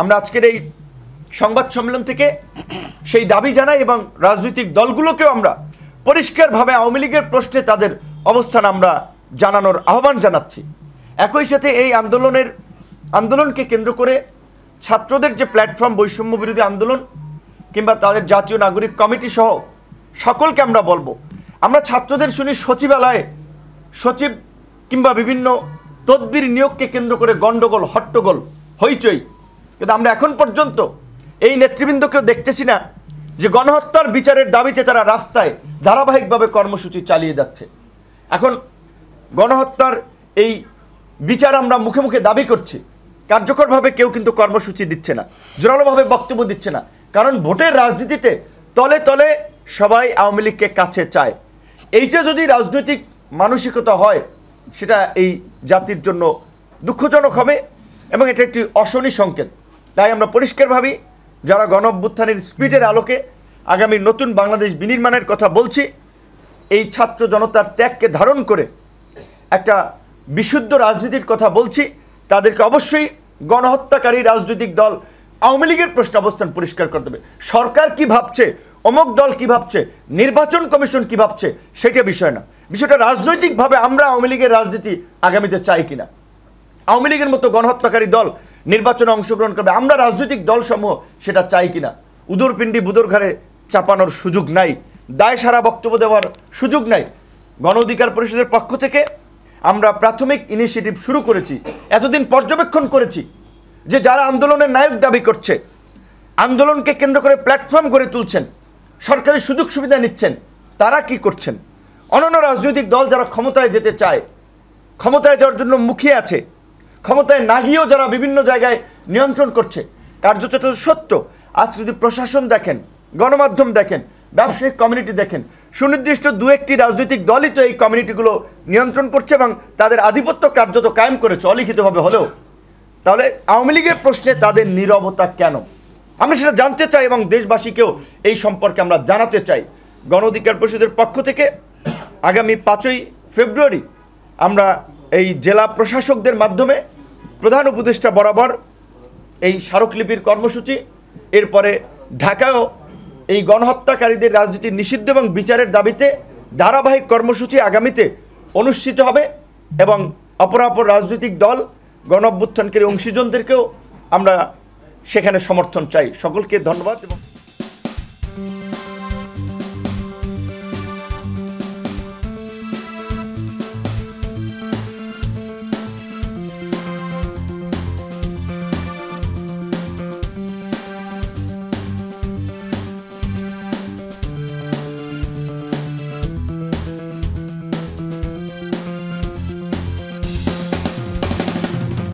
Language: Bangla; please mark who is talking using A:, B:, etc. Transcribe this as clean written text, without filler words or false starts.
A: আমরা আজকের এই সংবাদ সম্মেলন থেকে সেই দাবি জানাই এবং রাজনৈতিক দলগুলোকেও আমরা পরিষ্কারভাবে আওয়ামী লীগের প্রশ্নে তাদের অবস্থান আমরা জানানোর আহ্বান জানাচ্ছি। একই সাথে এই আন্দোলনকে কেন্দ্র করে ছাত্রদের যে প্ল্যাটফর্ম বৈষম্য বিরোধী আন্দোলন কিংবা তাদের জাতীয় নাগরিক কমিটি সহ সকলকে আমরা বলবো, আমরা ছাত্রদের শুনি সচিবালয়ে সচিব কিংবা বিভিন্ন তদবির নিয়োগকে কেন্দ্র করে গণ্ডগোল, হট্টগোল, হইচই, কিন্তু আমরা এখন পর্যন্ত এই নেতৃবৃন্দকেও দেখতেছি না যে গণহত্যার বিচারের দাবিতে তারা রাস্তায় ধারাবাহিকভাবে কর্মসূচি চালিয়ে যাচ্ছে। এখন গণহত্যার এই বিচার আমরা মুখে মুখে দাবি করছি, কার্যকরভাবে কেউ কিন্তু কর্মসূচি দিচ্ছে না, জোরালোভাবে বক্তব্য দিচ্ছে না। কারণ ভোটের রাজনীতিতে তলে তলে সবাই আওয়ামী লীগকে কাছে চায়। এইটা যদি রাজনৈতিক মানসিকতা হয় সেটা এই জাতির জন্য দুঃখজনক হবে এবং এটা একটি অশনি সংকেত। তাই আমরা পরিষ্কারভাবে যারা গণ অভ্যুত্থানের স্পিরিটের আলোকে আগামী নতুন বাংলাদেশ বিনির্মাণের কথা বলছি, এই ছাত্র জনতার ত্যাগকে ধারণ করে একটা বিশুদ্ধ রাজনীতির কথা বলছি, তাদেরকে অবশ্যই গণহত্যাকারী রাজনৈতিক দল আওয়ামী লীগের প্রশ্ন অবস্থান পরিষ্কার করতে হবে। সরকার কি ভাবছে, অমুক দল কি ভাবছে, নির্বাচন কমিশন কি ভাবছে, সেটা বিষয় না। বিষয়টা রাজনৈতিকভাবে আমরা আওয়ামী লীগের রাজনীতি আগামীতে চাই কিনা। আওয়ামী লীগের মতো গণহত্যাকারী দল নির্বাচনে অংশগ্রহণ করবে, আমরা রাজনৈতিক দলসমূহ সেটা চাই কিনা। উদরপিণ্ডি বুদর ঘাড়ে চাপানোর সুযোগ নাই, দায় সারা বক্তব্য দেওয়ার সুযোগ নাই। গণ অধিকার পরিষদের পক্ষ থেকে আমরা প্রাথমিক ইনিশিয়েটিভ শুরু করেছি। এতদিন পর্যবেক্ষণ করেছি যে যারা আন্দোলনের নায়ক দাবি করছে, আন্দোলনকে কেন্দ্র করে প্ল্যাটফর্ম গড়ে তুলছেন, সরকারি সুযোগ সুবিধা নিচ্ছেন, তারা কি করছেন। অন্যান্য রাজনৈতিক দল যারা ক্ষমতায় যেতে চায়, ক্ষমতায় যাওয়ার জন্য মুখিয়ে আছে, ক্ষমতায় না গিয়েও যারা বিভিন্ন জায়গায় নিয়ন্ত্রণ করছে, কার্যত সত্য। আজ যদি প্রশাসন দেখেন, গণমাধ্যম দেখেন, ব্যবসায়িক কমিউনিটি দেখেন, সুনির্দিষ্ট দু একটি রাজনৈতিক দলই তো এই কমিউনিটিগুলো নিয়ন্ত্রণ করছে এবং তাদের আধিপত্য কার্যত কায়েম করেছে অলিখিতভাবে হলেও। তাহলে আওয়ামী লীগের প্রশ্নে তাদের নীরবতা কেন, আমরা সেটা জানতে চাই এবং দেশবাসীকেও এই সম্পর্কে আমরা জানাতে চাই। গণ অধিকার পরিষদের পক্ষ থেকে আগামী 5ই ফেব্রুয়ারি আমরা এই জেলা প্রশাসকদের মাধ্যমে প্রধান উপদেষ্টা বরাবর এই স্মারকলিপির কর্মসূচি, এরপরে ঢাকায়ও এই গণহত্যাকারীদের রাজনীতি নিষিদ্ধ এবং বিচারের দাবিতে ধারাবাহিক কর্মসূচি আগামীতে অনুষ্ঠিত হবে এবং অপরাপর রাজনৈতিক দল গণ অভ্যুত্থানকারী অংশীজনদেরকেও আমরা সেখানে সমর্থন চাই। সকলকে ধন্যবাদ এবং